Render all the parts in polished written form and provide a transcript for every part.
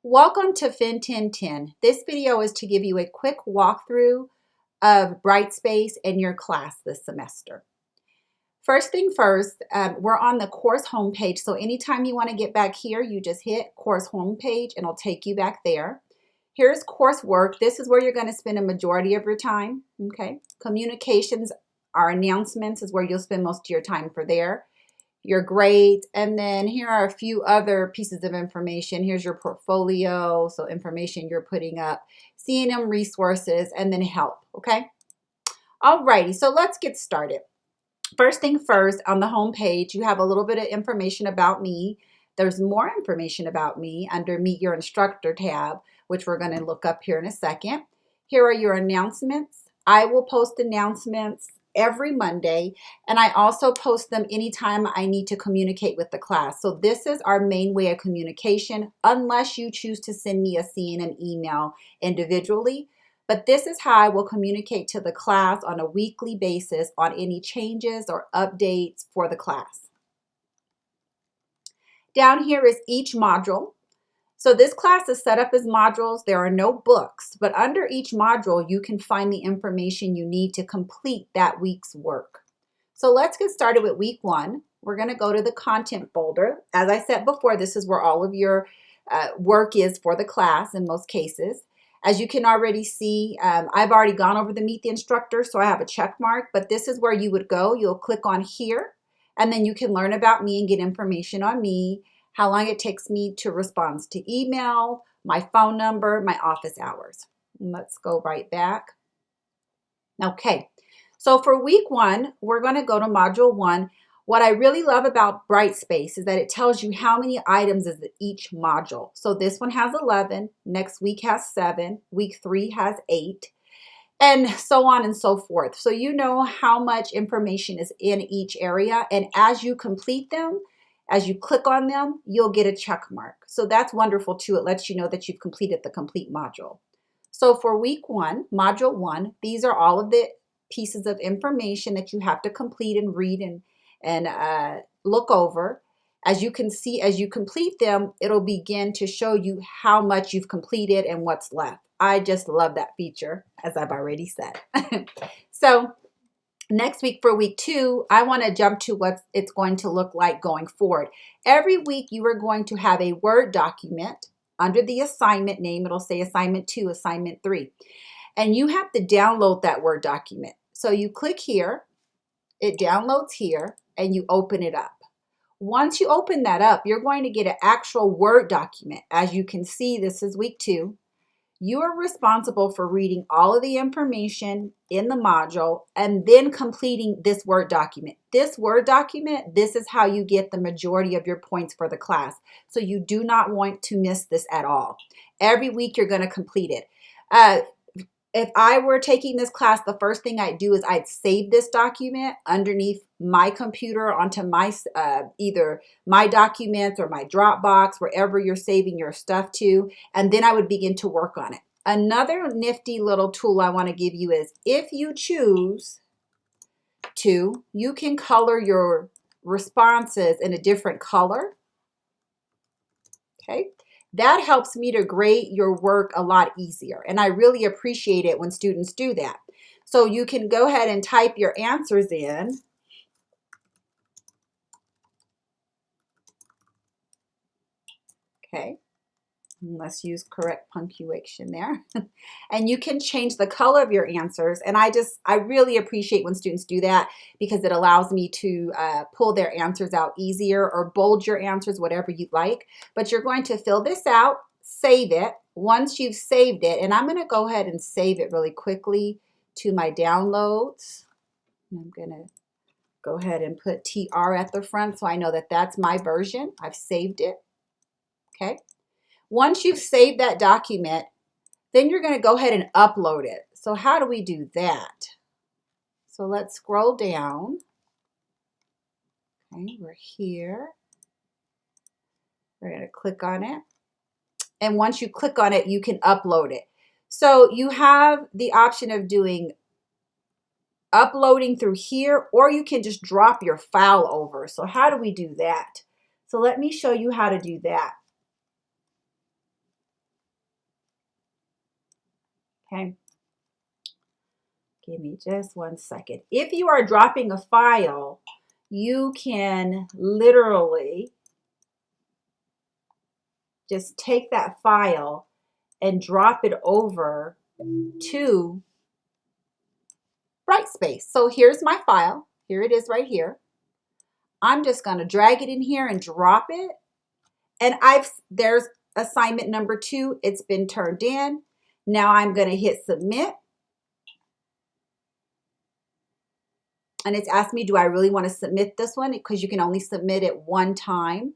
Welcome to FIN1010. This video is to give you a quick walkthrough of Brightspace and your class this semester. First thing first, we're on the course homepage, so anytime you want to get back here, you just hit course homepage and it'll take you back there. Here's coursework. This is where you're going to spend a majority of your time. Okay. Communications, our announcements is where you'll spend most of your time for there. Your grades, and then here are a few other pieces of information. Here's your portfolio, so information you're putting up, C&M resources, and then help, okay? Alrighty, so let's get started. First thing first, on the home page, you have a little bit of information about me. There's more information about me under Meet Your Instructor tab, which we're going to look up here in a second. Here are your announcements. I will post announcements every Monday, and I also post them anytime I need to communicate with the class. So this is our main way of communication, unless you choose to send me a C&M email individually. But this is how I will communicate to the class on a weekly basis on any changes or updates for the class. Down here is each module. So this class is set up as modules. There are no books, but under each module, you can find the information you need to complete that week's work. So let's get started with week one. We're going to go to the content folder. As I said before, this is where all of your work is for the class in most cases. As you can already see, I've already gone over the Meet the Instructor, so I have a check mark, but this is where you would go. You'll click on here, and then you can learn about me and get information on me, how long it takes me to respond to email, my phone number, my office hours. Let's go right back. Okay, so for week one, we're going to go to module one. What I really love about Brightspace is that it tells you how many items is in each module. So this one has 11, next week has 7, week 3 has 8, and so on and so forth. So you know how much information is in each area, and as you complete them, as you click on them, you'll get a check mark. So that's wonderful too. It lets you know that you've completed the complete module. So for week one, module one, these are all of the pieces of information that you have to complete and read and look over. As you can see, as you complete them, it'll begin to show you how much you've completed and what's left. I just love that feature, as I've already said. So next week for week two, I want to jump to what it's going to look like going forward. Every week you are going to have a Word document under the assignment name. It'll say assignment 2, assignment 3. And you have to download that Word document. So you click here, it downloads here, and you open it up. Once you open that up, you're going to get an actual Word document. As you can see, this is week 2. You are responsible for reading all of the information in the module and then completing this Word document. This Word document, this is how you get the majority of your points for the class. So you do not want to miss this at all. Every week you're going to complete it. If I were taking this class, the first thing I'd do is I'd save this document underneath my computer onto my either my documents or my Dropbox, wherever you're saving your stuff to, and then I would begin to work on it. Another nifty little tool I want to give you is if you choose to, you can color your responses in a different color. Okay. That helps me to grade your work a lot easier, and I really appreciate it when students do that. So you can go ahead and type your answers in. Okay, and let's use correct punctuation there. And you can change the color of your answers, and I really appreciate when students do that because it allows me to pull their answers out easier or bold your answers, whatever you like. But you're going to fill this out, save it. Once you've saved it, and I'm going to go ahead and save it really quickly to my downloads. I'm going to go ahead and put TR at the front so I know that that's my version. I've saved it. Okay. Once you've saved that document, then you're going to go ahead and upload it. So how do we do that? So let's scroll down. Okay, we're here. We're going to click on it. And once you click on it, you can upload it. So you have the option of doing uploading through here, or you can just drop your file over. So how do we do that? So let me show you how to do that. Okay. Give me just 1 second. If you are dropping a file, you can literally just take that file and drop it over to Brightspace. So here's my file. Here it is right here. I'm just going to drag it in here and drop it. And there's assignment number 2. It's been turned in. Now I'm going to hit submit. And it's asked me, do I really want to submit this one? Because you can only submit it one time.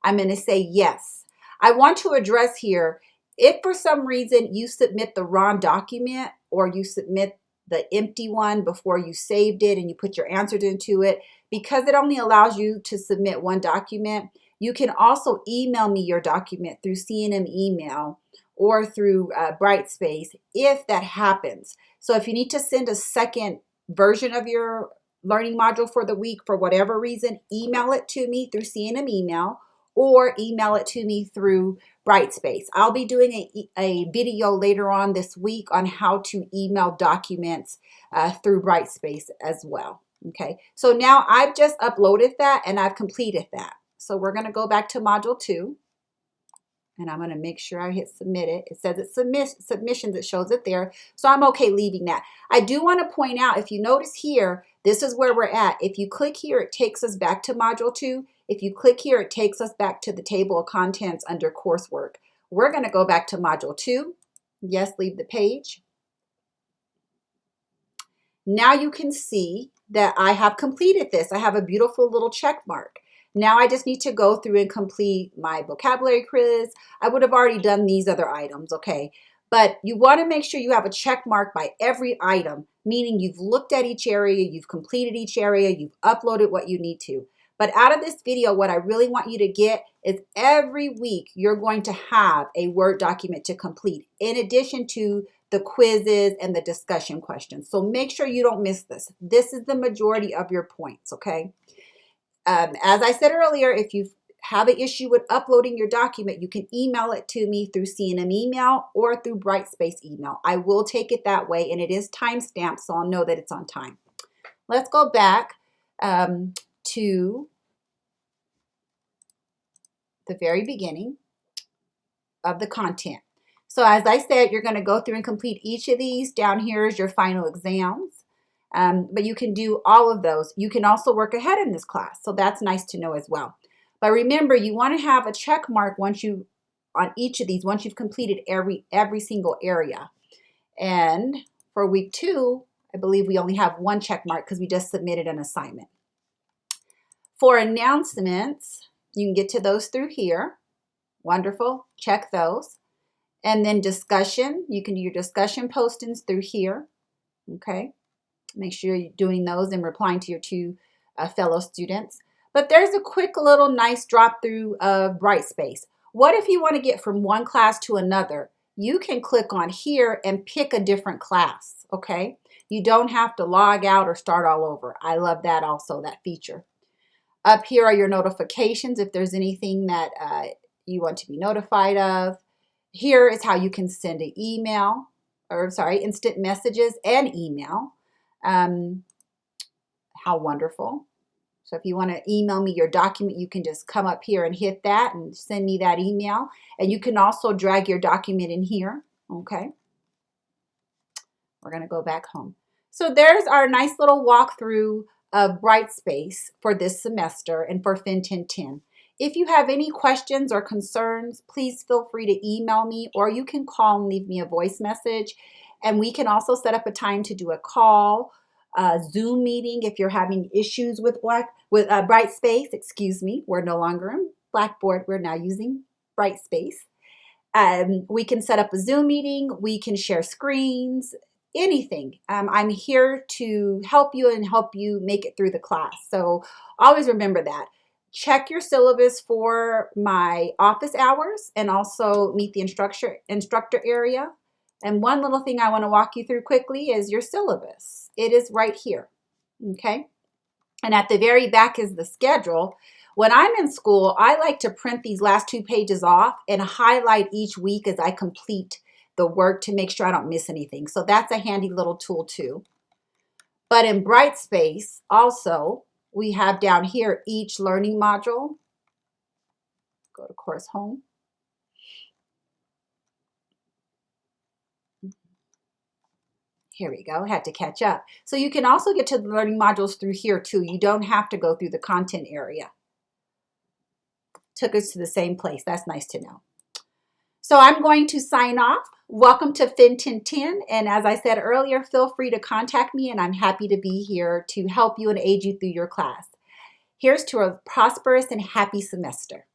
I'm going to say yes. I want to address here, if for some reason you submit the wrong document or you submit the empty one before you saved it and you put your answers into it, because it only allows you to submit one document, you can also email me your document through C&M email or through Brightspace if that happens. So if you need to send a second version of your learning module for the week for whatever reason, email it to me through C&M email or email it to me through Brightspace. I'll be doing a video later on this week on how to email documents through Brightspace as well. Okay, so now I've just uploaded that and I've completed that. So we're going to go back to module 2. And I'm going to make sure I hit submit it. It says it's submissions. It shows it there. So I'm okay leaving that. I do want to point out, if you notice here, this is where we're at. If you click here, it takes us back to module 2. If you click here, it takes us back to the table of contents under coursework. We're going to go back to module 2. Yes, leave the page. Now you can see that I have completed this. I have a beautiful little check mark. Now I just need to go through and complete my vocabulary quiz. I would have already done these other items, okay? But you want to make sure you have a check mark by every item, meaning you've looked at each area, you've completed each area, you've uploaded what you need to. But out of this video, what I really want you to get is every week you're going to have a Word document to complete in addition to the quizzes and the discussion questions. So make sure you don't miss this. This is the majority of your points, okay? As I said earlier, if you have an issue with uploading your document, you can email it to me through C&M email or through Brightspace email. I will take it that way, and it is time-stamped, so I'll know that it's on time. Let's go back to the very beginning of the content. So as I said, you're going to go through and complete each of these. Down here is your final exams. But you can do all of those. You can also work ahead in this class, so that's nice to know as well. But remember, you want to have a check mark on each of these once you've completed every single area. And for week 2, I believe we only have one check mark because we just submitted an assignment. For announcements, you can get to those through here. Wonderful. Check those. And then discussion, you can do your discussion postings through here. Okay. Make sure you're doing those and replying to your 2 fellow students. But there's a quick little nice drop through of Brightspace. What if you want to get from one class to another? You can click on here and pick a different class, okay? You don't have to log out or start all over. I love that also, that feature. Up here are your notifications if there's anything that you want to be notified of. Here is how you can send an email, instant messages and email. How wonderful. So if you want to email me your document, you can just come up here and hit that and send me that email. And you can also drag your document in here. Okay. We're going to go back home. So there's our nice little walkthrough of Brightspace for this semester and for FIN1010. If you have any questions or concerns, please feel free to email me, or you can call and leave me a voice message. And we can also set up a time to do a call, Zoom meeting if you're having issues with Brightspace. Excuse me, we're no longer in Blackboard. We're now using Brightspace. We can set up a Zoom meeting. We can share screens, anything. I'm here to help you and help you make it through the class. So always remember that. Check your syllabus for my office hours and also meet the instructor area. And one little thing I want to walk you through quickly is your syllabus. It is right here, okay? And at the very back is the schedule. When I'm in school, I like to print these last 2 pages off and highlight each week as I complete the work to make sure I don't miss anything. So that's a handy little tool too. But in Brightspace also, we have down here each learning module. Go to course home. Here we go, had to catch up. So you can also get to the learning modules through here too. You don't have to go through the content area. Took us to the same place. That's nice to know. So I'm going to sign off. Welcome to FIN1010. And as I said earlier, feel free to contact me and I'm happy to be here to help you and aid you through your class. Here's to a prosperous and happy semester.